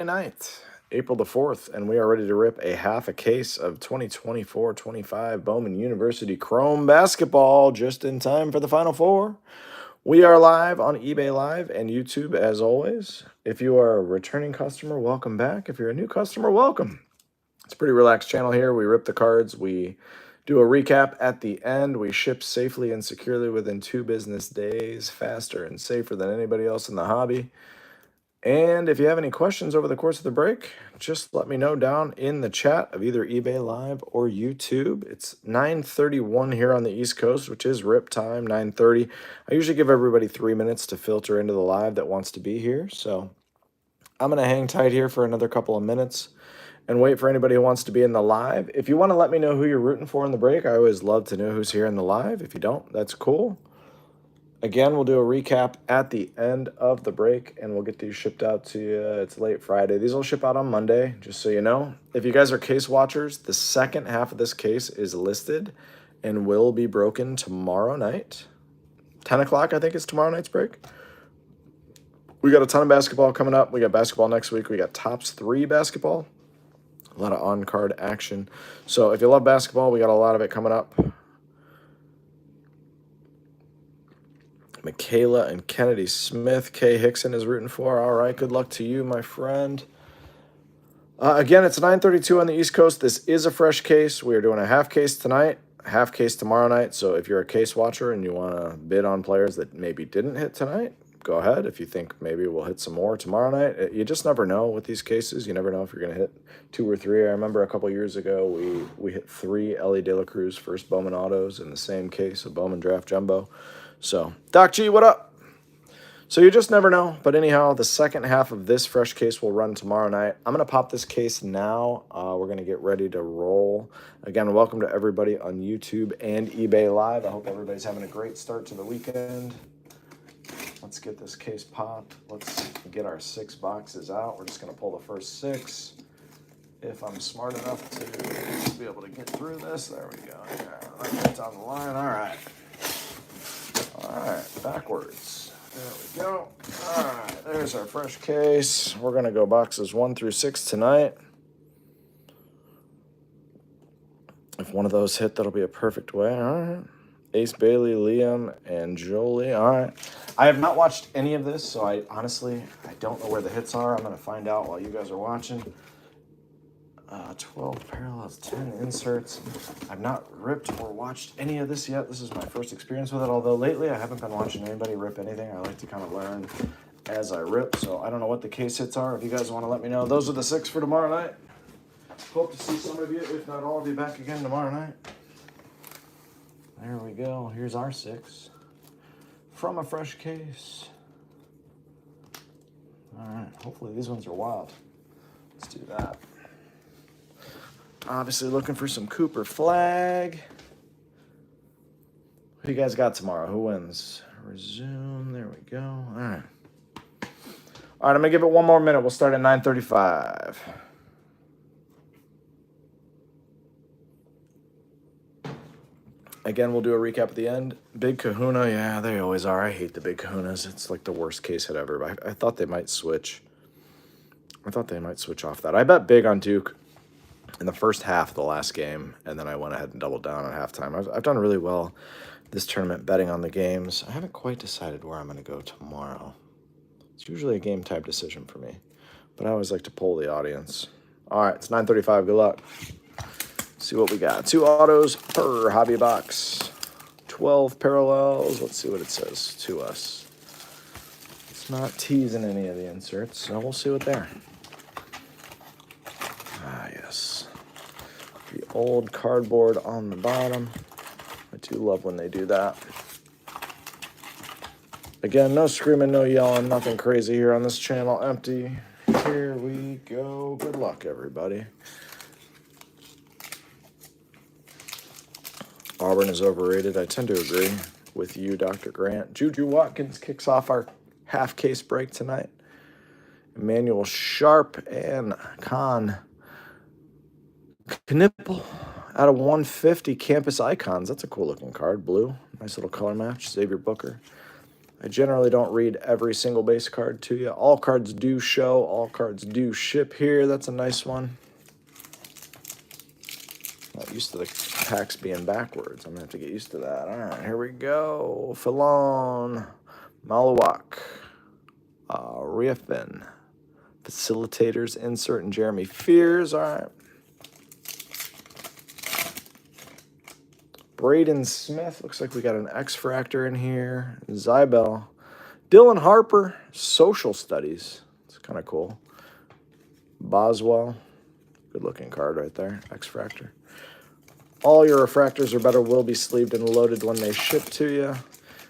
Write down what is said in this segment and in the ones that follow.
night, April the 4th, and we are ready to rip a half a case of 2024-25 Bowman University Chrome basketball just in time for the Final Four. We are live on eBay Live and YouTube as always. If you are a returning customer, welcome back. If you're a new customer, welcome. It's a pretty relaxed channel here. We rip the cards. We do a recap at the end. We ship safely and securely within 2 business days, faster and safer than anybody else in the hobby. And if you have any questions over the course of the break, just let me know down in the chat of either eBay Live or YouTube. It's 9:31 here on the East Coast, which is rip time, 9:30. I usually give everybody 3 minutes to filter into the live that wants to be here. So I'm going to hang tight here for another couple of minutes and wait for anybody who wants to be in the live. If you want to let me know who you're rooting for in the break, I always love to know who's here in the live. If you don't, that's cool. Again, we'll do a recap at the end of the break, and we'll get these shipped out to you. It's late Friday. These will ship out on Monday, just so you know. If you guys are case watchers, the second half of this case is listed and will be broken tomorrow night. 10 o'clock, I think, is tomorrow night's break. We got a ton of basketball coming up. We got basketball next week. We got Tops 3 basketball. A lot of on-card action. So if you love basketball, we got a lot of it coming up. Michaela and Kennedy Smith. Kay Hickson is rooting for. All right, good luck to you, my friend. Again, it's 9:32 on the East Coast. This is a fresh case. We are doing a half case tonight, half case tomorrow night. So if you're a case watcher and you want to bid on players that maybe didn't hit tonight, go ahead. If you think maybe we'll hit some more tomorrow night, you just never know with these cases. You never know if you're going to hit 2 or 3. I remember a couple years ago we hit 3 Ellie De La Cruz first Bowman autos in the same case, a Bowman draft jumbo. So, Doc G, what up? So you just never know. But anyhow, the second half of this fresh case will run tomorrow night. I'm going to pop this case now. We're going to get ready to roll. Again, welcome to everybody on YouTube and eBay Live. I hope everybody's having a great start to the weekend. Let's get this case popped. Let's get our 6 boxes out. We're just going to pull the first 6. If I'm smart enough to be able to get through this. There we go. Yeah, right down the line. All right. All right, backwards. There we go. All right, there's our fresh case. We're going to go boxes 1 through 6 tonight. If one of those hit, that'll be a perfect way. All right. Ace Bailey, Liam, and Jolie. All right. I have not watched any of this, so I don't know where the hits are. I'm going to find out while you guys are watching. 12 parallels, 10 inserts. I've not ripped or watched any of this yet. This is my first experience with it, although lately I haven't been watching anybody rip anything. I like to kind of learn as I rip, so I don't know what the case hits are. If you guys want to let me know, those are the 6 for tomorrow night. Hope to see some of you, if not all of you, back again tomorrow night. There we go. Here's our 6 from a fresh case. All right. Hopefully these ones are wild. Let's do that. Obviously looking for some Cooper flag. Who you guys got tomorrow? Who wins? Resume. There we go. All right. All right, I'm going to give it one more minute. We'll start at 9:35. Again, we'll do a recap at the end. Big Kahuna, yeah, they always are. I hate the big Kahunas. It's like the worst case hit ever. I thought they might switch. I thought they might switch off that. I bet big on Duke in the first half of the last game, and then I went ahead and doubled down at halftime. I've done really well this tournament betting on the games. I haven't quite decided where I'm going to go tomorrow. It's usually a game-type decision for me, but I always like to poll the audience. All right, it's 9:35. Good luck. See what we got. 2 autos per hobby box. 12 parallels. Let's see what it says to us. It's not teasing any of the inserts, so we'll see what they are. Ah, yes. The old cardboard on the bottom. I do love when they do that. Again, no screaming, no yelling, nothing crazy here on this channel. Empty. Here we go. Good luck, everybody. Auburn is overrated. I tend to agree with you, Dr. Grant. Juju Watkins kicks off our half-case break tonight. Emmanuel Sharp and Knipple out of 150 Campus Icons. That's a cool-looking card. Blue. Nice little color match. Xavier Booker. I generally don't read every single base card to you. All cards do show. All cards do ship here. That's a nice one. Not used to the packs being backwards. I'm going to have to get used to that. All right, here we go. Filon, Malawak, Riefin, Facilitators, Insert, and Jeremy Fears. All right. Braden Smith. Looks like we got an X-Fractor in here. Zybel. Dylan Harper, Social Studies. It's kind of cool. Boswell. Good-looking card right there. X-Fractor. All your refractors or better will be sleeved and loaded when they ship to you.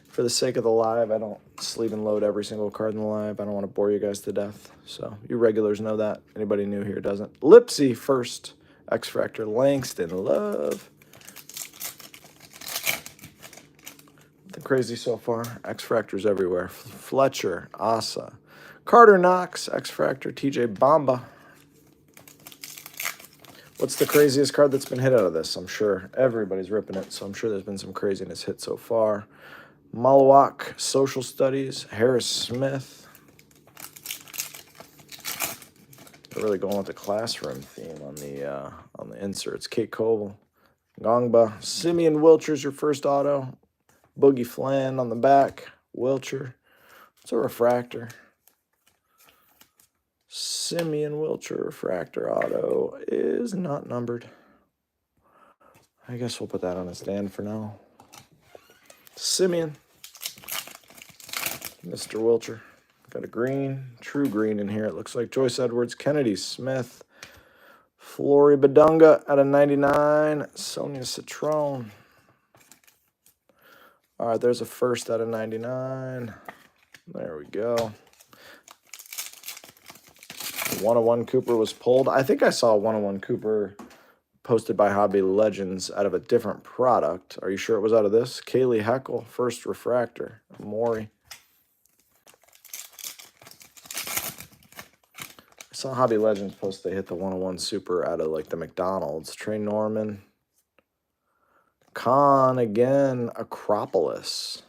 For the sake of the live, I don't sleeve and load every single card in the live. I don't want to bore you guys to death. So you regulars know that. Anybody new here doesn't. Lipsy first. X-Fractor. Langston Love. Nothing crazy so far. X-Fractors everywhere. Fletcher. Asa. Carter Knox. X-Fractor. TJ Bamba. What's the craziest card that's been hit out of this? I'm sure everybody's ripping it, so I'm sure there's been some craziness hit so far. Malawak, Social Studies, Harris Smith. They're really going with the classroom theme on the inserts. Kate Koval, Gongba, Simeon Wilcher's your first auto. Boogie Flan on the back. Wilcher. It's a refractor. Simeon Wilcher refractor auto is not numbered. I guess we'll put that on a stand for now. Simeon. Mr. Wilcher. Got a green, true green in here. It looks like Joyce Edwards, Kennedy Smith, Flory Badunga out of 99, Sonia Citron. All right, there's a first out of 99. There we go. 101 Cooper was pulled. I think I saw a 101 Cooper posted by Hobby Legends out of a different product. Are you sure it was out of this? Kaylee Heckle, first refractor. Maury. I saw Hobby Legends post they hit the 101 Super out of like the McDonald's. Trey Norman. Khan again. Acropolis.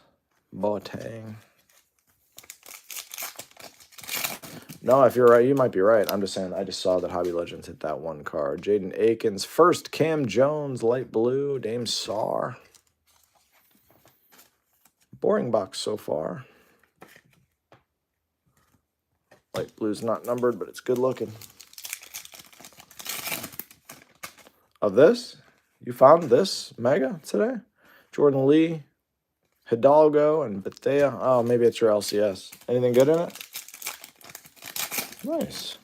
Boateng. No, if you're right, you might be right. I'm just saying, I just saw that Hobby Legends hit that one card. Jaden Akins, first Cam Jones, light blue, Dame Sarr. Boring box so far. Light blue's not numbered, but it's good looking. Of this, you found this Mega today? Jordan Lee, Hidalgo, and Bethea. Oh, maybe it's your LCS. Anything good in it? Nice.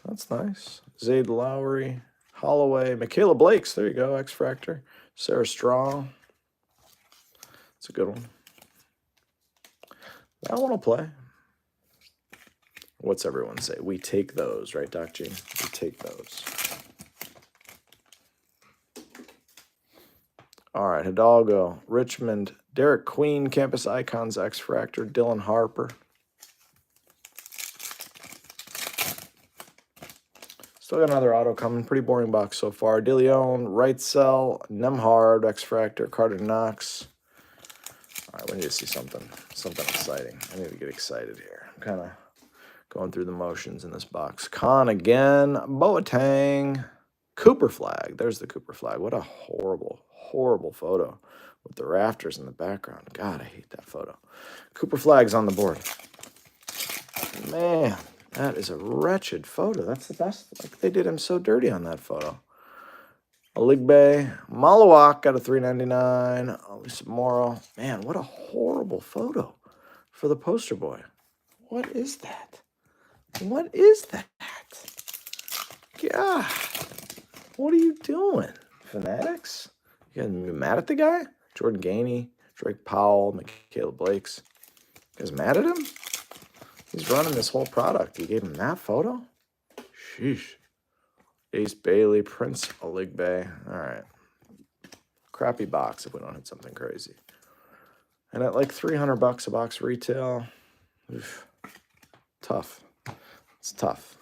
That's nice. Zayd Lowry, Holloway, Michaela Blakes. There you go, X-Fractor. Sarah Strong. It's a good one. That one will play. What's everyone say? We take those, right, Doc G? We take those. All right, Hidalgo, Richmond, Derek Queen, Campus Icons, X-Fractor, Dylan Harper. Still got another auto coming. Pretty boring box so far. DeLeon, Wrightsell, Nemhard, X-Fractor, Carter Knox. All right, we need to see something exciting. I need to get excited here. I'm kind of going through the motions in this box. Khan again. Boateng. Cooper flag. There's the Cooper flag. What a horrible, horrible photo with the rafters in the background. God, I hate that photo. Cooper flag's on the board. Man. That is a wretched photo. That's the best. Like, they did him so dirty on that photo. Oligbe. Malawak got a $3.99. Lisa Morrow. Man, what a horrible photo for the poster boy. What is that? What is that? God. What are you doing? Fanatics? You guys mad at the guy? Jordan Gainey, Drake Powell, Michaela Blakes. You guys mad at him? He's running this whole product. You gave him that photo? Sheesh. Ace Bailey, Prince Oligbe. All right. Crappy box if we don't hit something crazy. And at like $300 a box retail, oof, tough. It's tough.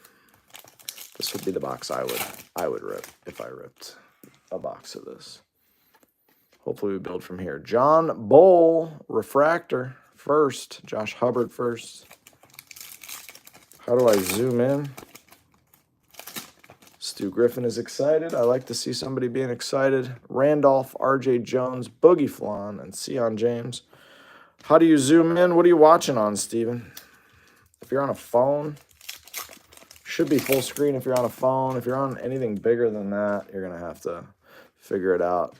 This would be the box I would rip if I ripped a box of this. Hopefully we build from here. John Bowl, refractor first. Josh Hubbard first. How do I zoom in? Stu Griffin is excited. I like to see somebody being excited. Randolph, R.J. Jones, Boogie Flan, and Sion James. How do you zoom in? What are you watching on, Steven? If you're on a phone, should be full screen if you're on a phone. If you're on anything bigger than that, you're going to have to figure it out.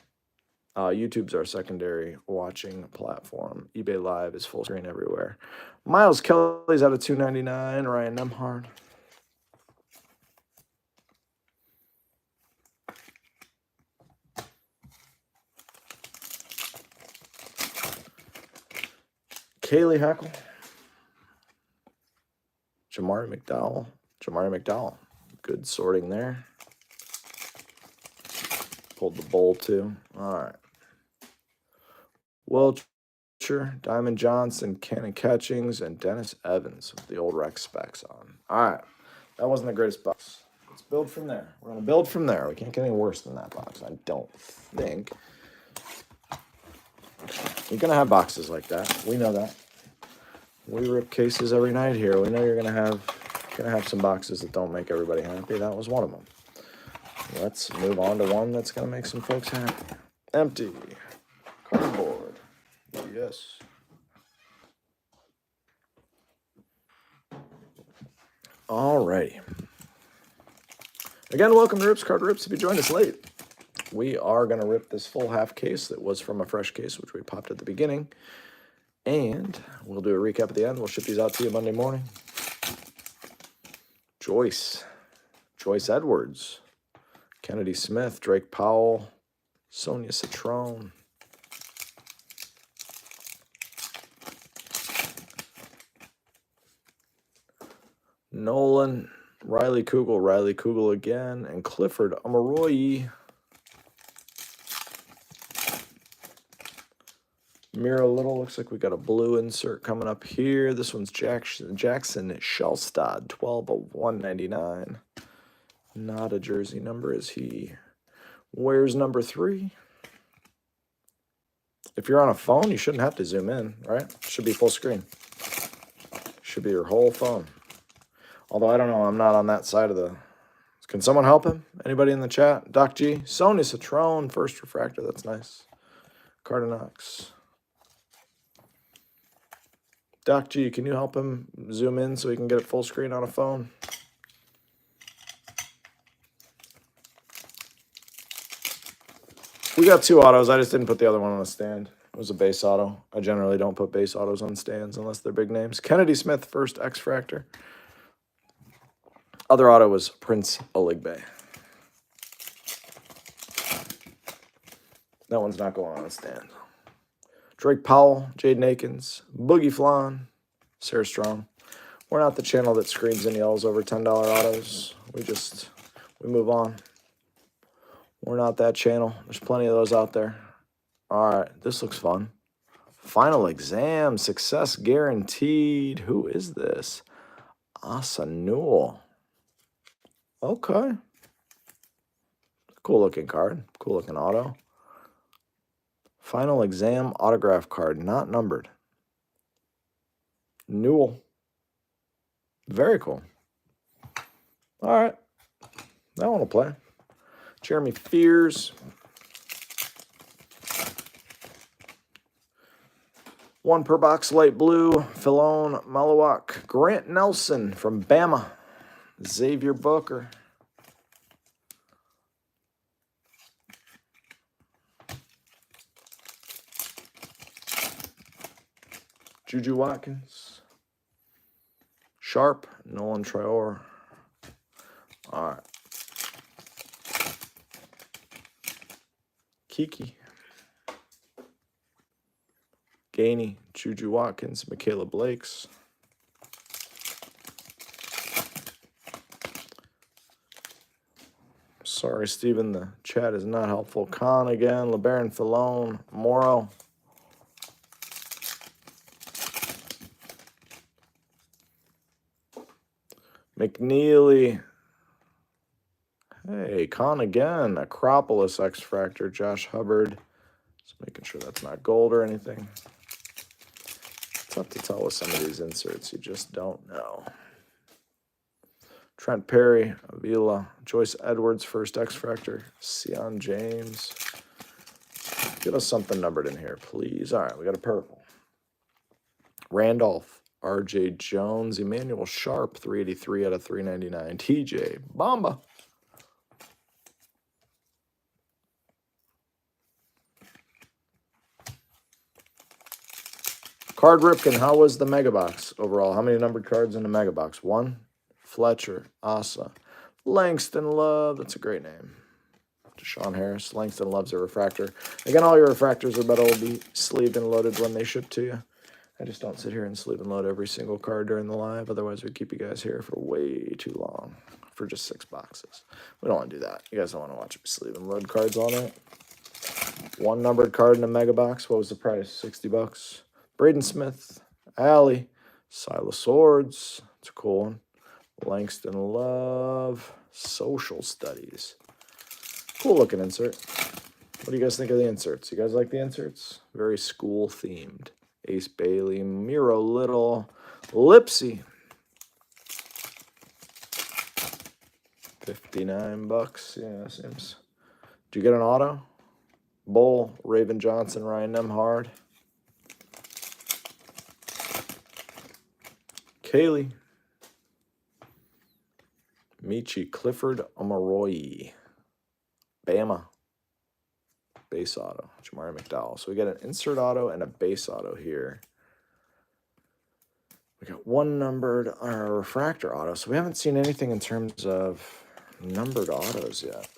YouTube's our secondary watching platform. eBay Live is full screen everywhere. Miles Kelly's out of 299. Ryan Nemhard. Kaylee Hackle. Jamari McDowell. Good sorting there. Pulled the bowl too. All right. Wilcher, Diamond Johnson, Cannon Catchings, and Dennis Evans with the old Rex specs on. All right. That wasn't the greatest box. Let's build from there. We're going to build from there. We can't get any worse than that box, I don't think. You're going to have boxes like that. We know that. We rip cases every night here. We know you're going to have some boxes that don't make everybody happy. That was one of them. Let's move on to one that's going to make some folks happy. Empty. Cardboard. Yes. All righty. Again, welcome to Rips Card Rips. If you joined us late, we are going to rip this full half case that was from a fresh case, which we popped at the beginning. And we'll do a recap at the end. We'll ship these out to you Monday morning. Joyce Edwards, Kennedy Smith, Drake Powell, Sonia Citrone, Nolan, Riley Kugel again, and Clifford Amaroyi. Mira Little, looks like we got a blue insert coming up here. This one's Jackson Shelstad, 12 of 199. Not a jersey number, is he? Where's number 3? If you're on a phone, you shouldn't have to zoom in, right? Should be full screen. Should be your whole phone. Although I don't know, I'm not on that side of the... Can someone help him? Anybody in the chat? Doc G, Sonia Citrone, first refractor, that's nice. Cardinox. Doc G, can you help him zoom in so he can get it full screen on a phone? We got 2 autos. I just didn't put the other one on the stand. It was a base auto. I generally don't put base autos on stands unless they're big names. Kennedy Smith, first X-Fractor. Other auto was Prince Oligbe. That one's not going on the stand. Drake Powell, Jaden Akins, Boogie Flan, Sarah Strong. We're not the channel that screams and yells over $10 autos. We move on. We're not that channel. There's plenty of those out there. All right, this looks fun. Final exam, success guaranteed. Who is this? Asanul. Okay. Cool looking card. Cool looking auto. Final exam autograph card, not numbered. Newell. Very cool. All right. That one will play. Jeremy Fears. One per box, light blue. Philone Malawak. Grant Nelson from Bama. Xavier Booker. Juju Watkins. Sharp. Nolan Traore. All right. Kiki. Gainey. Juju Watkins. Michaela Blakes. Sorry, Steven, the chat is not helpful. Khan again. LeBaron Philone. Morrow. McNeely. Hey, Khan again. Acropolis X-Fractor. Josh Hubbard. Just making sure that's not gold or anything. Tough to tell with some of these inserts. You just don't know. Trent Perry, Avila, Joyce Edwards, first X Factor, Sion James. Get us something numbered in here, please. All right, we got a purple. Randolph, R.J. Jones, Emmanuel Sharp, 383 out of 399. TJ Bamba. Card Ripken, how was the mega box overall? How many numbered cards in the mega box? 1. Fletcher, Asa, Langston Love. That's a great name. Deshaun Harris. Langston loves a refractor. Again, all your refractors are better to be sleeved and loaded when they ship to you. I just don't sit here and sleeve and load every single card during the live. Otherwise, we'd keep you guys here for way too long for just 6 boxes. We don't want to do that. You guys don't want to watch me sleeve and load cards all night. 1 numbered card in a mega box. What was the price? 60 bucks. Braden Smith, Alley, Silas Swords. It's a cool one. Langston Love, Social Studies. Cool looking insert. What do you guys think of the inserts? You guys like the inserts? Very school themed. Ace Bailey, Miro Little, Lipsy. 59 bucks. Yeah, seems. Did you get an auto? Bull, Raven Johnson, Ryan Nemhard. Kaylee. Michi, Clifford Omaroyi. Bama. Base auto. Jamari McDowell. So we got an insert auto and a base auto here. We got 1 numbered on our refractor auto. So we haven't seen anything in terms of numbered autos yet.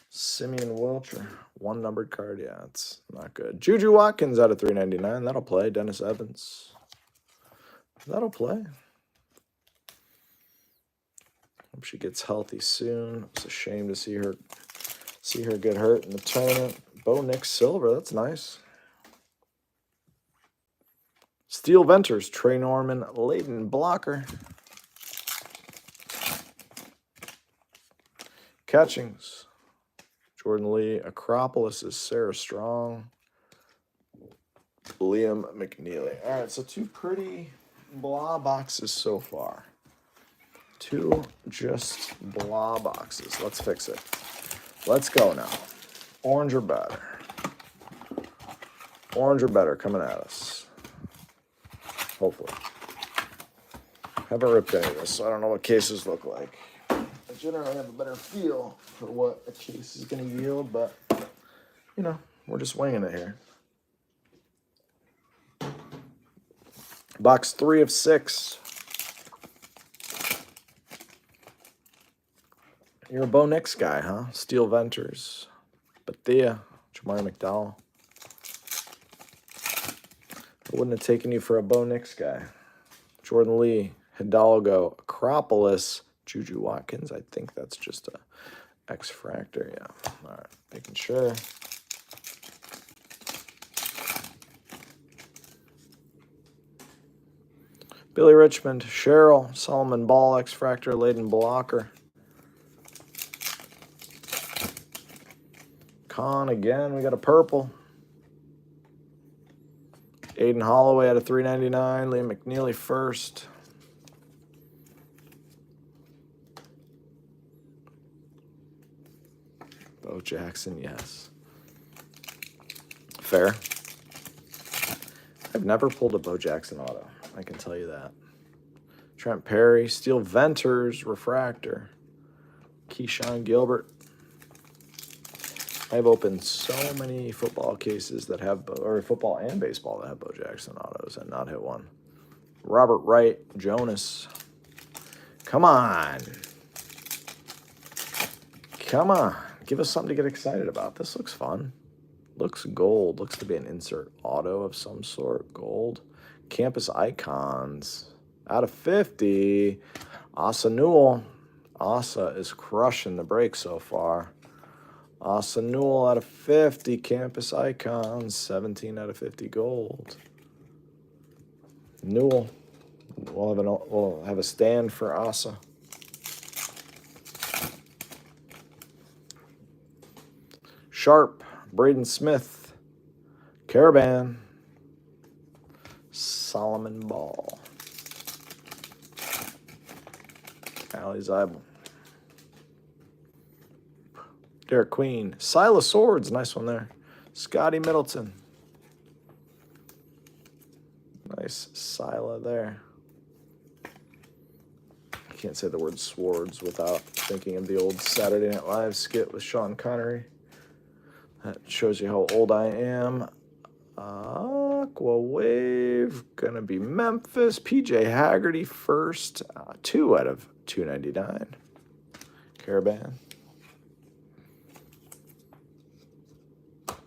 Simeon Wilcher. 1 numbered card. Yeah, it's not good. Juju Watkins out of 399. That'll play. Dennis Evans. That'll play. Hope she gets healthy soon. It's a shame to see her get hurt in the tournament. Bo Nick Silver, that's nice. Steel Venters, Trey Norman, Leighton Blocker. Catchings, Jordan Lee. Acropolis is Sarah Strong. Liam McNeely. All right, so 2 pretty blah boxes so far. 2 just blah boxes. Let's fix it. Let's go now. Orange or better. Orange or better coming at us. Hopefully. Haven't ripped any of this, so I don't know what cases look like. I generally have a better feel for what a case is going to yield, but, you know, we're just winging it here. Box 3 of 6. You're a Bo Nix guy, huh? Steel Venters. Bethea. Jamari McDowell. I wouldn't have taken you for a Bo Nix guy. Jordan Lee. Hidalgo. Acropolis. Juju Watkins. I think that's just a X-Fractor. Yeah. All right. Making sure. Billy Richmond. Cheryl. Solomon Ball. X-Fractor. Leighton Blocker. Con again. We got a purple. Aiden Holloway out of 399. Liam McNeely first. Bo Jackson, yes. Fair. I've never pulled a Bo Jackson auto. I can tell you that. Trent Perry. Steel Venters. Refractor. Keyshawn Gilbert. I've opened so many football cases that have, or football and baseball that have Bo Jackson autos and not hit one. Robert Wright, Jonas. Come on. Come on. Give us something to get excited about. This looks fun. Looks gold. Looks to be an insert auto of some sort. Gold. Campus Icons. Out of 50. Asa Newell. Asa is crushing the break so far. Asa Newell out of 50, Campus Icons, 17 out of 50 gold. Newell, we'll have a stand for Asa. Sharp, Braden Smith. Caravan. Solomon Ball. Ali Zeibel. Derek Queen. Silas Swords. Nice one there. Scotty Middleton. Nice Sila there. I can't say the word swords without thinking of the old Saturday Night Live skit with Sean Connery. That shows you how old I am. Aqua Wave. Gonna be Memphis. PJ Haggerty first. 2 out of 299. Caravan.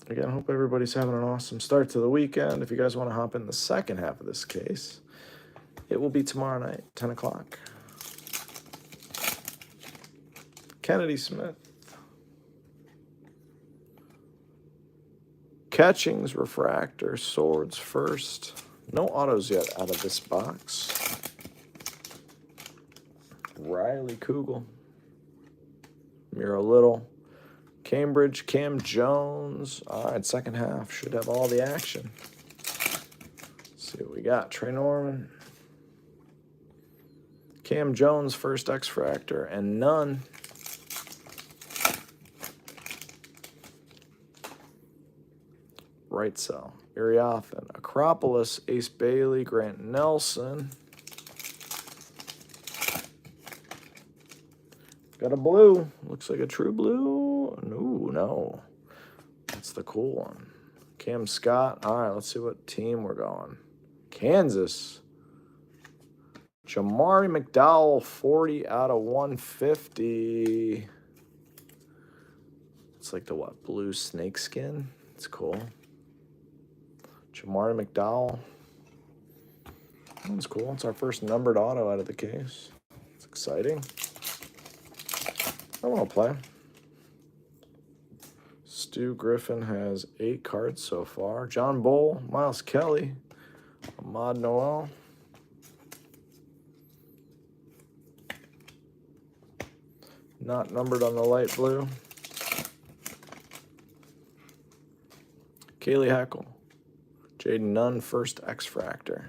Again, I hope everybody's having an awesome start to the weekend. If you guys want to hop in the second half of this case, it will be tomorrow night, 10 o'clock. Kennedy Smith. Catchings, Refractor, Swords first. No autos yet out of this box. Riley Kugel. Miro Little. Cambridge, Cam Jones. All right, second half. Should have all the action. Let's see what we got. Trey Norman. Cam Jones, first X-Fractor, and none. Right cell. Iriothan. Acropolis, Ace Bailey, Grant Nelson. Got a blue. Looks like a true blue. No. That's the cool one. Cam Scott. All right, let's see what team we're going. Kansas. Jamari McDowell, 40 out of 150. It's like the what? Blue snakeskin. It's cool. Jamari McDowell. That one's cool. It's our first numbered auto out of the case. It's exciting. I want to play. Stu Griffin has 8 cards so far. John Bull, Miles Kelly, Ahmad Noel. Not numbered on the light blue. Kaylee Hackle. Jaden Nunn, first X-Fractor.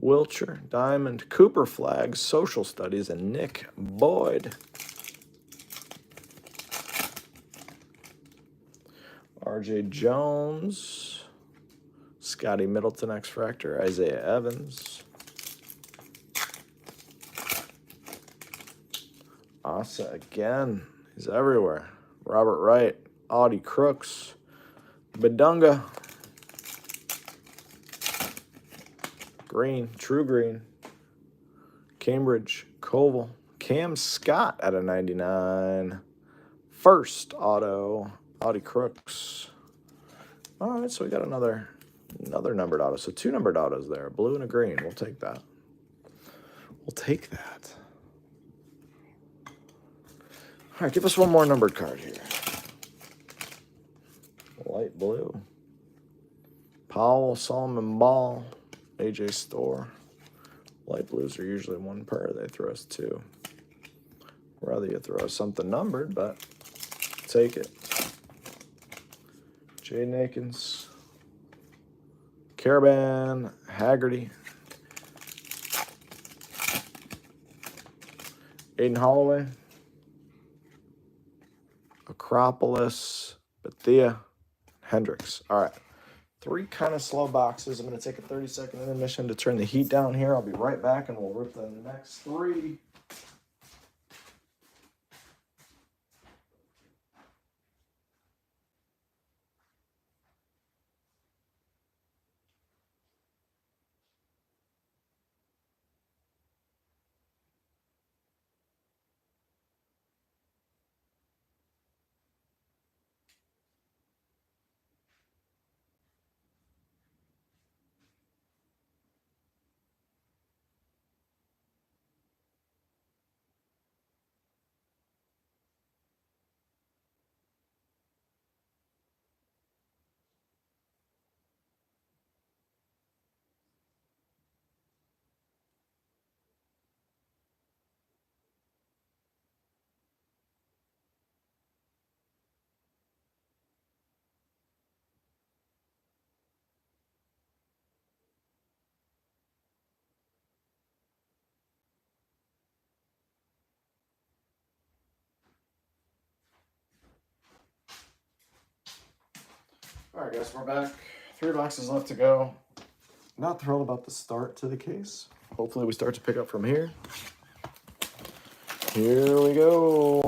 Wilcher, Diamond, Cooper Flag, Social Studies, and Nick Boyd. RJ Jones, Scotty Middleton, X-Fractor, Isaiah Evans. Asa again. He's everywhere. Robert Wright, Audie Crooks, Bedunga. Green, True Green. Cambridge, Koval. Cam Scott at a 99. First auto, Audie Crooks. All right, so we got another numbered auto. So 2 numbered autos there, a blue and a green. We'll take that. We'll take that. All right, give us one more numbered card here. Light blue. Powell, Solomon Ball, AJ Store. Light blues are usually 1 per. They throw us 2. Rather you throw us something numbered, but take it. Jaden Akins. Caravan, Haggerty. Aiden Holloway. Acropolis, Bethea, Hendricks. All right. 3 kind of slow boxes. I'm going to take a 30-second intermission to turn the heat down here. I'll be right back, and we'll rip the next 3. All right, guys, we're back. 3 boxes left to go. Not thrilled about the start to the case. Hopefully we start to pick up from here. Here we go.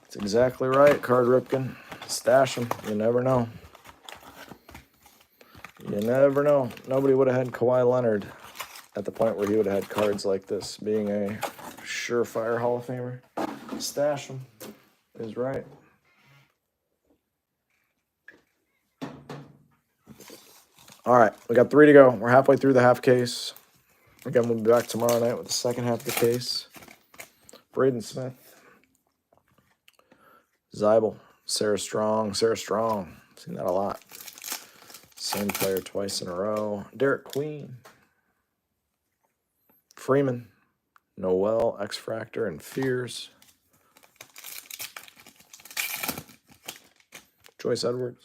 That's exactly right, Card Ripken. Stash them. You never know. You never know. Nobody would have had Kawhi Leonard at the point where he would have had cards like this, being a surefire Hall of Famer. Stash them is right. All right, we got 3 to go. We're halfway through the half case. Again, we'll be back tomorrow night with the second half of the case. Braden Smith, Zeibel, Sarah Strong. Seen that a lot. Same player twice in a row. Derek Queen, Freeman, Noel, X-Fractor, and Fears. Joyce Edwards,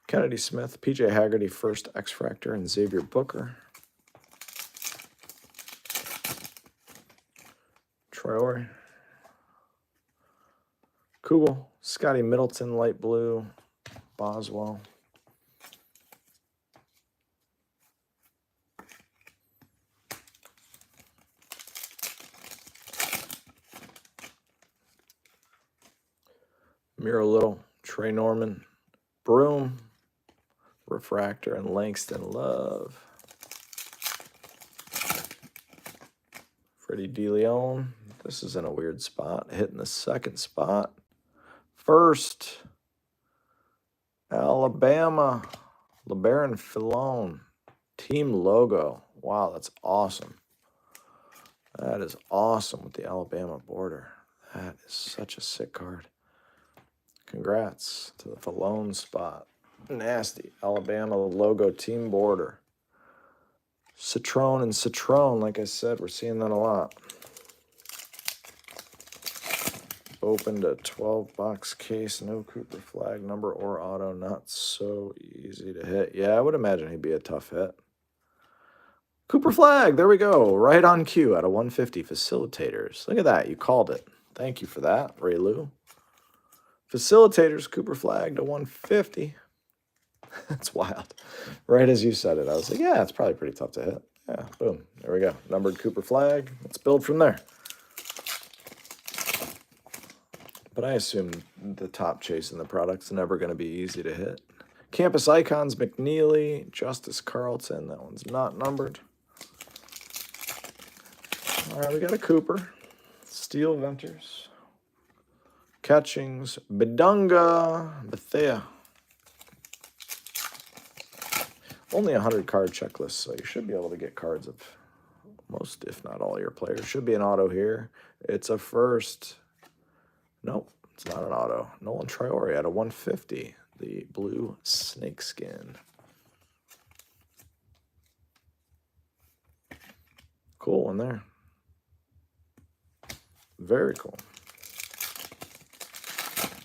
Kennedy Smith, PJ Haggerty, first X-Fractor, and Xavier Booker. Traore, Kugel, Scotty Middleton, light blue, Boswell. Miro Little, Trey Norman, Broom, Refractor, and Langston Love. Freddie DeLeon. This is in a weird spot. Hitting the second spot. First, Alabama, LeBaron Filone. Team logo. Wow, that's awesome. That is awesome with the Alabama border. That is such a sick card. Congrats to the Filone spot. Nasty. Alabama logo team border. Citron and Citron, like I said, we're seeing that a lot. Opened a 12-box case, no Cooper flag, number or auto, not so easy to hit. Yeah, I would imagine he'd be a tough hit. Cooper flag, there we go. Right on cue out of 150 facilitators. Look at that, you called it. Thank you for that, Ray Lou. Facilitators, Cooper flag to 150. That's wild. Right as you said it, I was like, yeah, it's probably pretty tough to hit. Yeah, boom. There we go. Numbered Cooper flag. Let's build from there. But I assume the top chase in the product's never going to be easy to hit. Campus Icons, McNeely, Justice Carlton. That one's not numbered. All right, we got a Cooper. Steel Venters. Catchings, Bedunga, Bethea. Only 100 card checklist, so you should be able to get cards of most, if not all, your players. Should be an auto here. It's a first. Nope, it's not an auto. Nolan Traore at a 150. The blue snakeskin. Cool one there. Very cool.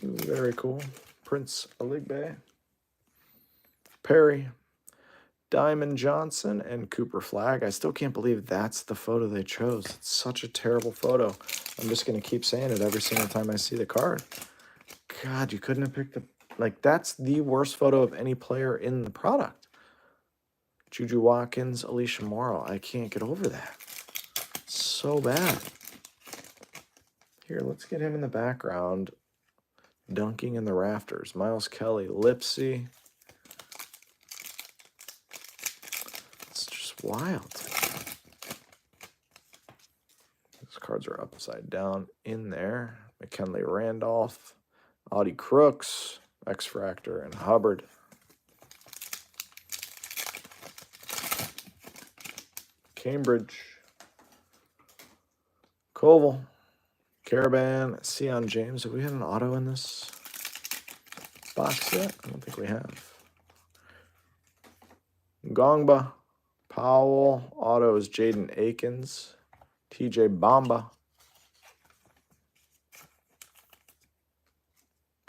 Very cool. Prince Aligbe. Perry. Diamond Johnson, and Cooper flag. I still can't believe that's the photo they chose. It's such a terrible photo. I'm just going to keep saying it every single time I see the card. God, you couldn't have picked like, that's the worst photo of any player in the product. Juju Watkins, Alicia Morrow. I can't get over that. So bad. Here, let's get him in the background. Dunking in the rafters. Miles Kelly, Lipsy. Wild. These cards are upside down in there. McKinley Randolph, Audie Crooks, X-Fractor, and Hubbard. Cambridge, Koval, Caravan, Sion James. Have we had an auto in this box yet? I don't think we have. Ngongba, Powell, auto is Jaden Akins, TJ Bamba.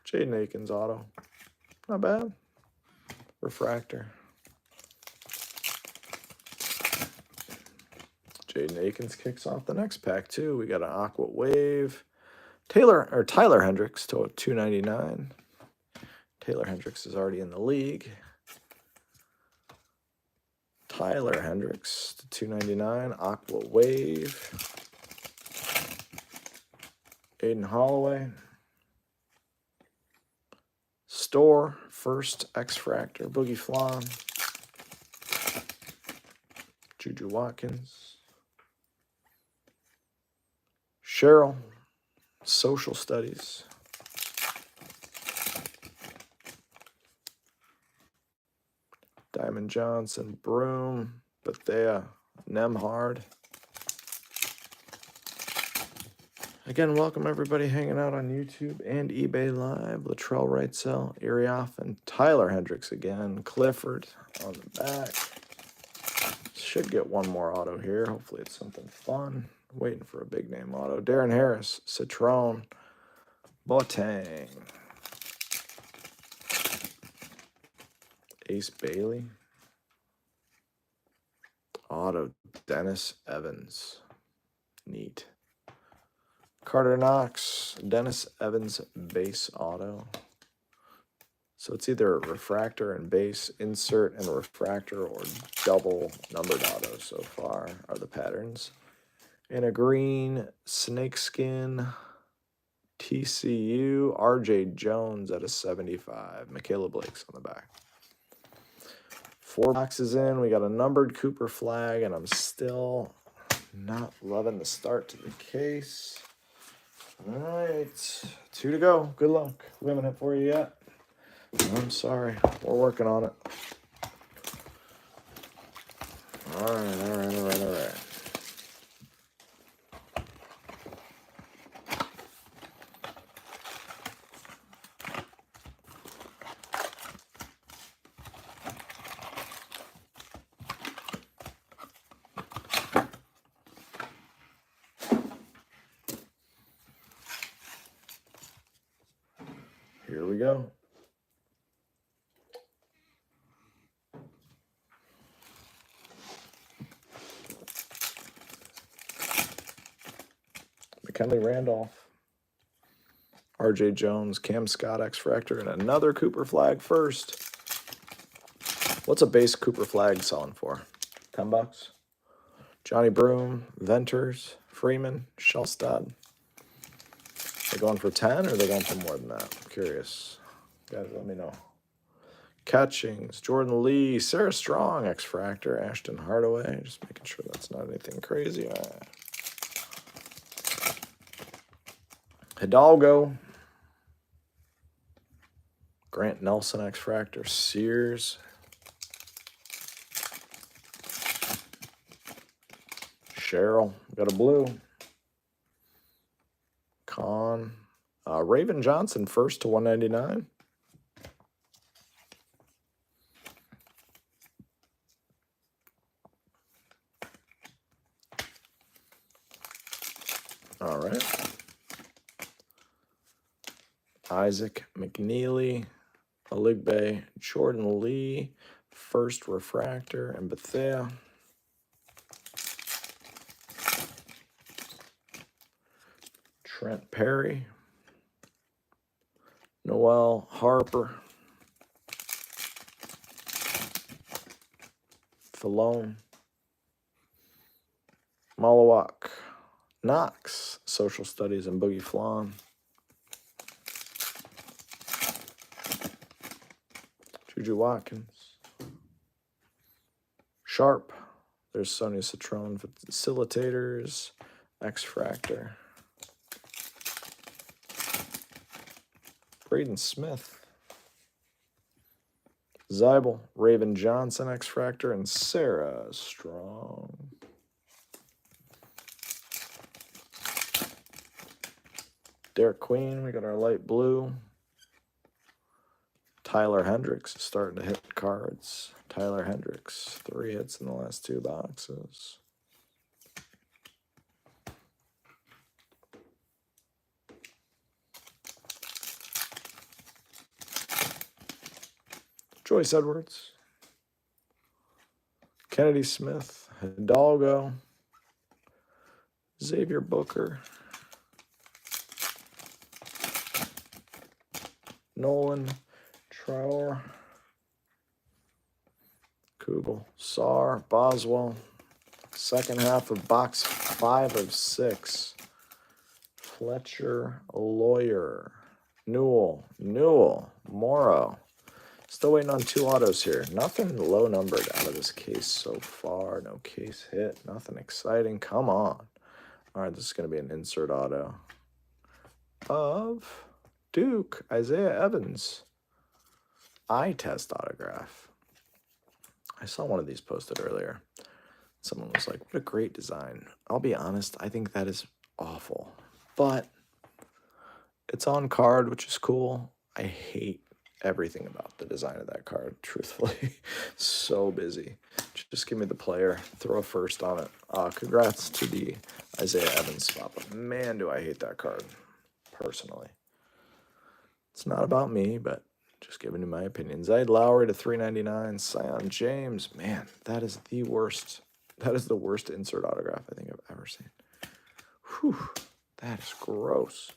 Jaden Akins auto. Not bad. Refractor. Jaden Akins kicks off the next pack too. We got an Aqua Wave. Tyler Hendricks to 299. Taylor Hendricks is already in the league. Tyler Hendricks to 299. Aqua Wave. Aiden Holloway. Store. First X-Fractor. Boogie Flan. Juju Watkins. Cheryl. Social Studies. Diamond Johnson, Broom, Bethea, Nemhard. Again, welcome everybody hanging out on YouTube and eBay Live. Latrell Wrightsell, Irioff, and Tyler Hendricks again. Clifford on the back. Should get one more auto here. Hopefully it's something fun. Waiting for a big name auto. Darren Harris, Citron, Boateng. Ace Bailey. Auto, Dennis Evans. Neat. Carter Knox, Dennis Evans base auto. So it's either a refractor and base, insert and refractor, or double numbered auto so far are the patterns. And a green snakeskin TCU, RJ Jones at a 75. Michaela Blake's on the back. 4 boxes in. We got a numbered Cooper flag, and I'm still not loving the start to the case. All right, 2 to go. Good luck. We haven't hit for you yet. I'm sorry. We're working on it. All right. Here we go. McKinley Randolph, RJ Jones, Cam Scott X-Fractor, and another Cooper flag first. What's a base Cooper flag selling for? $10. Johnny Broom, Venters, Freeman, Shellstad. They going for 10 or are they going for more than that? I'm curious. Guys, let me know. Catchings, Jordan Lee, Sarah Strong, X-Fractor, Ashton Hardaway. Just making sure that's not anything crazy. All right. Hidalgo, Grant Nelson, X-Fractor, Sears, Cheryl, got a blue. Con, Raven Johnson, first to 199. All right. Isaac McNeely, Oligbe, Jordan Lee, first refractor, and Bethea. Trent Perry, Noel Harper, Falone, Malawak, Knox, Social Studies, and Boogie Flan. Juju Watkins. Sharp. There's Sonia Citron, Facilitators, X-Fractor. Braden Smith. Zybel, Raven Johnson, X-Fractor, and Sarah Strong. Derek Queen, we got our light blue. Tyler Hendricks is starting to hit cards. Tyler Hendricks, 3 hits in the last 2 boxes. Joyce Edwards, Kennedy Smith, Hidalgo, Xavier Booker, Nolan, Trower, Kugel, Saar, Boswell. Second half of box 5 of 6. Fletcher, Lawyer, Newell, Morrow. Still waiting on 2 autos here. Nothing low numbered out of this case so far. No case hit. Nothing exciting. Come on. All right, this is going to be an insert auto of Duke, Isaiah Evans. Eye test autograph. I saw one of these posted earlier. Someone was like, what a great design. I'll be honest, I think that is awful. But it's on card, which is cool. I hate everything about the design of that card, truthfully. So busy. Just give me the player. Throw a first on it. Congrats to the Isaiah Evans spot. But man, do I hate that card, personally. It's not about me, but just giving you my opinion. Zaid Lowry to 399. Sion James. Man, that is the worst. That is the worst insert autograph I think I've ever seen. Whew. That is gross.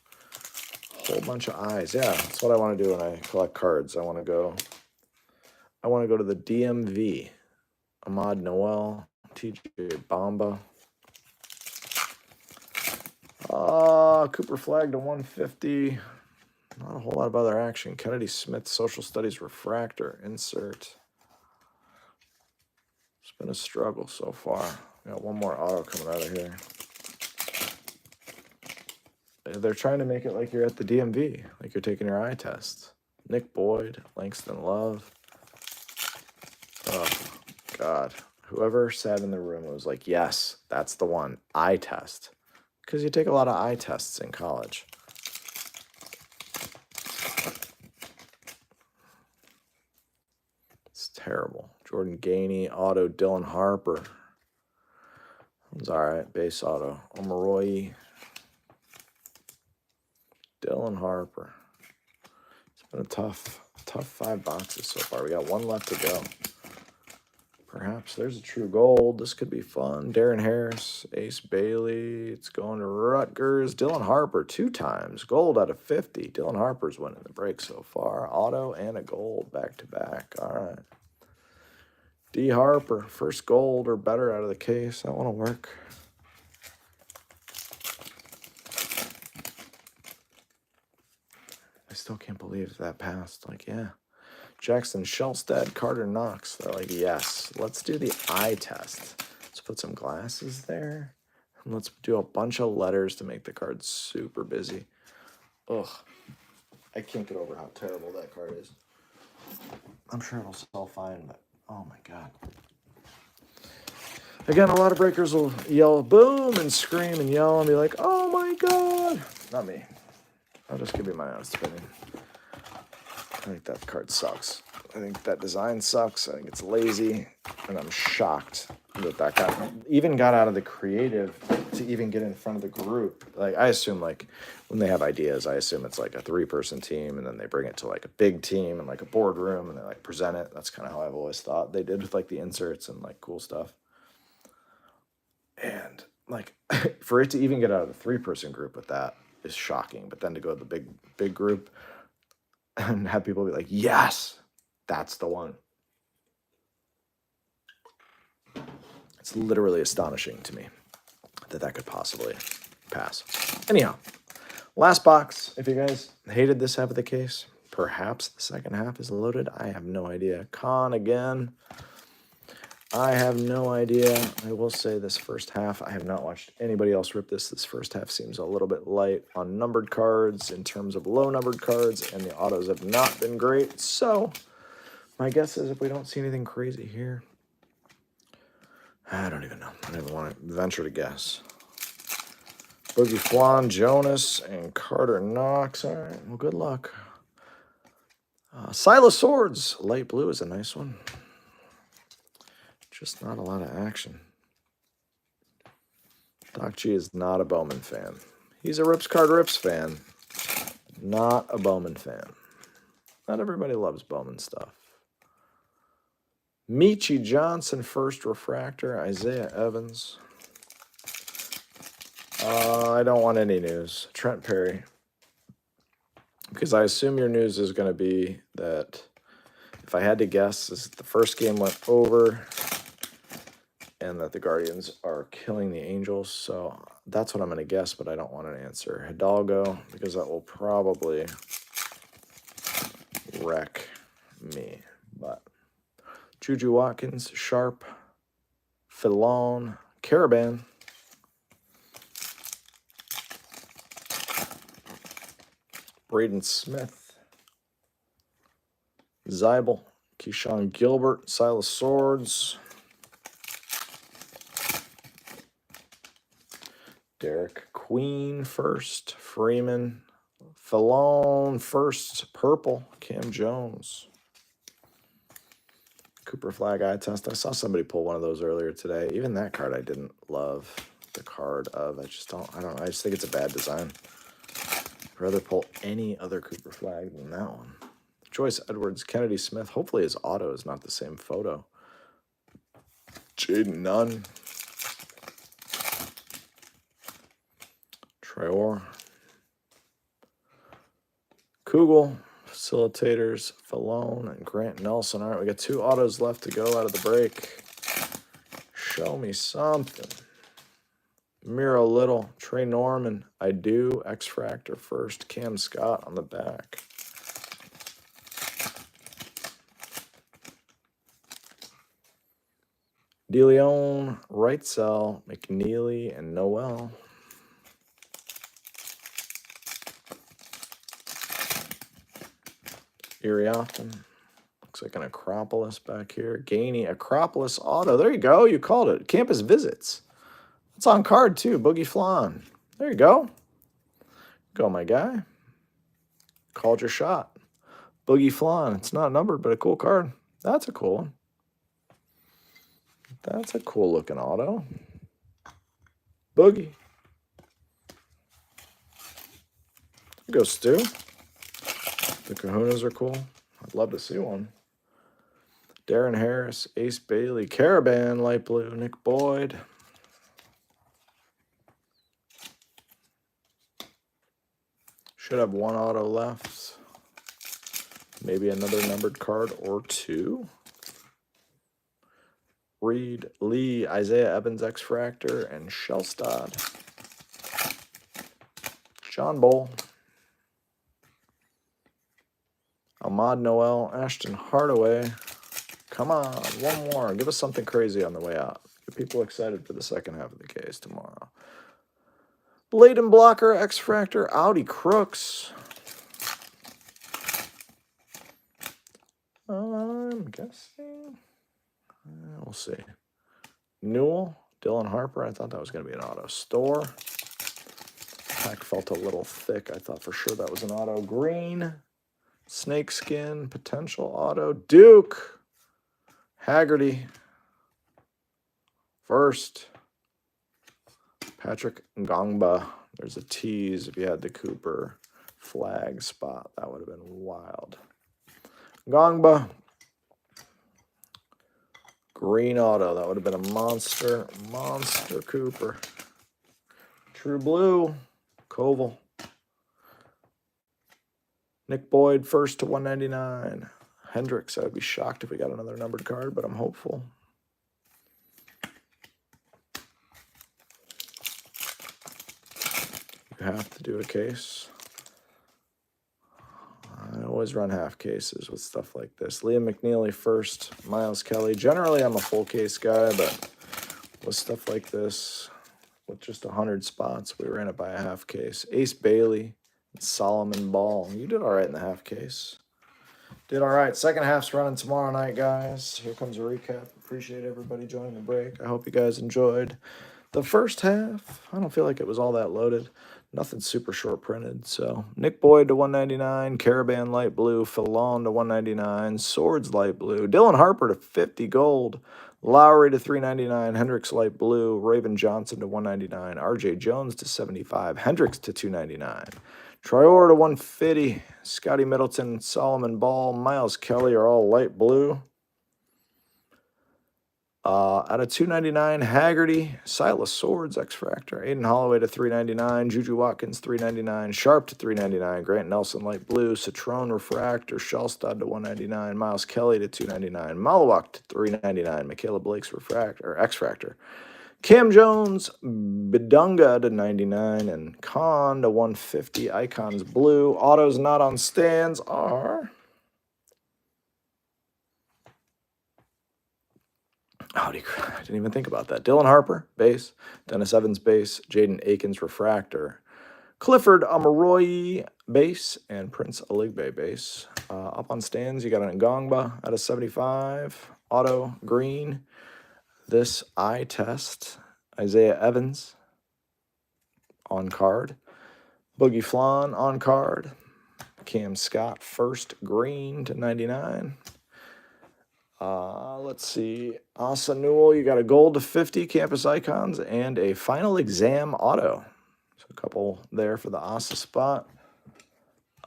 Whole bunch of eyes. Yeah, that's what I want to do when I collect cards. I want to go to the DMV. Ahmad Noel, TJ Bamba. Cooper Flag to 150. Not a whole lot of other action. Kennedy Smith, Social Studies Refractor, insert. It's been a struggle so far. Got one more auto coming out of here. They're trying to make it like you're at the DMV, like you're taking your eye test. Nick Boyd, Langston Love. Oh, God. Whoever sat in the room was like, yes, that's the one, eye test. Because you take a lot of eye tests in college. It's terrible. Jordan Gainey, auto, Dylan Harper. It's all right, base auto. Omaroyi. Dylan Harper. It's been a tough 5 boxes so far. We got one left to go. Perhaps there's a true gold. This could be fun. Darren Harris, Ace Bailey. It's going to Rutgers. Dylan Harper 2 times. Gold out of 50. Dylan Harper's winning the break so far. Auto and a gold back to back. All right. D. Harper, first gold or better out of the case. That one will work. I still can't believe that passed. Like, yeah. Jackson Shelstad, Carter Knox. They're like, yes, let's do the eye test. Let's put some glasses there. And let's do a bunch of letters to make the card super busy. Ugh. I can't get over how terrible that card is. I'm sure it'll sell fine, but oh my God. Again, a lot of breakers will yell boom and scream and yell and be like, oh my God. Not me. I'll just give you my honest opinion. I think that card sucks. I think that design sucks. I think it's lazy. And I'm shocked that guy even got out of the creative to even get in front of the group. Like, I assume, like, when they have ideas, I assume it's like a 3-person team, and then they bring it to like a big team and like a boardroom, and they like present it. That's kind of how I've always thought they did with like the inserts and like cool stuff. And like, for it to even get out of the 3-person group with that is shocking. But then to go to the big group and have people be like, yes, that's the one. It's literally astonishing to me that could possibly pass. Anyhow, last box. If you guys hated this half of the case, perhaps the second half is loaded. I have no idea. Con again. I have no idea. I will say this first half, I have not watched anybody else rip this. This first half seems a little bit light on numbered cards in terms of low numbered cards, and the autos have not been great. So my guess is if we don't see anything crazy here, I don't even know. I don't even want to venture to guess. Boogie Flan, Jonas, and Carter Knox. All right, well, good luck. Silas Swords, light blue is a nice one. Just not a lot of action. Doc G is not a Bowman fan. He's a Rips Card Rips fan, not a Bowman fan. Not everybody loves Bowman stuff. Michi Johnson, first refractor. Isaiah Evans. I don't want any news. Trent Perry. Because I assume your news is going to be that If I had to guess, this is the first game went over and that the Guardians are killing the Angels. So that's what I'm going to guess, but I don't want an answer. Hidalgo, because that will probably wreck me. But Juju Watkins, Sharp, Filon, Caravan, Braden Smith, Zeibel, Keyshawn Gilbert, Silas Swords, Derek Queen first, Freeman, Filon first, purple, Cam Jones. Cooper Flag eye test. I saw somebody pull one of those earlier today. Even that card I didn't love the card of. I don't know. I just think it's a bad design. I'd rather pull any other Cooper Flag than that one. Joyce Edwards, Kennedy Smith. Hopefully his auto is not the same photo. Jaden Nunn. Traore. Kugel. Facilitators, Filon and Grant Nelson. All right, we got 2 autos left to go out of the break. Show me something. Miro Little, Trey Norman, I do. X-Fractor first, Cam Scott on the back. DeLeon, Wrightsell, McNeely, and Noel. Iriafen. Looks like an Acropolis back here. Gainey, Acropolis Auto. There you go. You called it. Campus Visits. It's on card, too. Boogie Flan. There you go. Go, my guy. Called your shot. Boogie Flan. It's not numbered, but a cool card. That's a cool one. That's a cool-looking auto. Boogie. There you go, Stu. The Kahunas are cool. I'd love to see one. Darren Harris, Ace Bailey, Caravan, light blue, Nick Boyd. Should have 1 auto left. Maybe another numbered card or 2. Reed, Lee, Isaiah Evans, X-Fractor, and Shellstad. John Bull. Ahmad Noel, Ashton Hardaway. Come on, one more. Give us something crazy on the way out. Get people excited for the second half of the case tomorrow. Bladen Blocker, X-Fractor, Audi Crooks. I'm guessing. We'll see. Newell, Dylan Harper. I thought that was going to be an auto. Store. Pack felt a little thick. I thought for sure that was an auto. Green. Snakeskin, potential auto. Duke. Haggerty. First. Patrick Ngongba. There's a tease if you had the Cooper Flag spot. That would have been wild. Ngongba. Green auto. That would have been a monster. Monster Cooper. True Blue. Koval. Nick Boyd, first to 199. Hendricks, I would be shocked if we got another numbered card, but I'm hopeful. You have to do a case. I always run half cases with stuff like this. Liam McNeely first, Miles Kelly. Generally, I'm a full case guy, but with stuff like this, with just 100 spots, we ran it by a half case. Ace Bailey. Solomon Ball. You did all right in the half case. Did all right. Second half's running tomorrow night, guys. Here comes a recap. Appreciate everybody joining the break. I hope you guys enjoyed the first half. I don't feel like it was all that loaded. Nothing super short printed. So Nick Boyd to 199. Caravan light blue. Filon to 199. Swords light blue. Dylan Harper to 50 gold. Lowry to 399. Hendricks light blue. Raven Johnson to 199. RJ Jones to 75. Hendricks to 299. Traore to 150, Scotty Middleton, Solomon Ball, Miles Kelly are all light blue. Out of 299, Haggerty, Silas Swords, X-Fractor, Aiden Holloway to 399, Juju Watkins 399, Sharp to 399, Grant Nelson Light Blue, Citrone Refractor, Shellstad to 199, Miles Kelly to 299, Malawak to 399, Michaela Blake's Refractor, X-Fractor, Cam Jones, Bidunga to 99, and Khan to 150, Icons Blue. Autos not on stands are... I didn't even think about that. Dylan Harper, base. Dennis Evans, base. Jaden Akins, refractor. Clifford Amaroyi, base. And Prince Aligbe, base. Up on stands, you got an Ngongba out of 75. Auto, green. This eye test. Isaiah Evans on card. Boogie Flan on card. Cam Scott, first, green to 99. Let's see. Asa Newell, you got a gold to 50, Campus Icons, and a final exam auto. So a couple there for the Asa spot.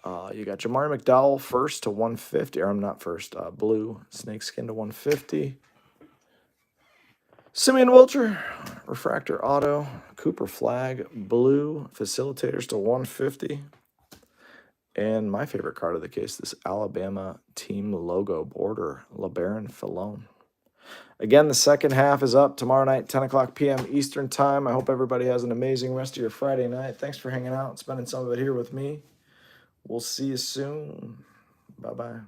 You got Jamar McDowell, first to 150. Or I'm not first. Blue snakeskin to 150. Simeon Wilcher, refractor auto. Cooper Flag, blue facilitators to 150. And my favorite card of the case, this Alabama team logo border, LeBaron Filone. Again, the second half is up tomorrow night, 10 o'clock p.m. Eastern Time. I hope everybody has an amazing rest of your Friday night. Thanks for hanging out and spending some of it here with me. We'll see you soon. Bye-bye.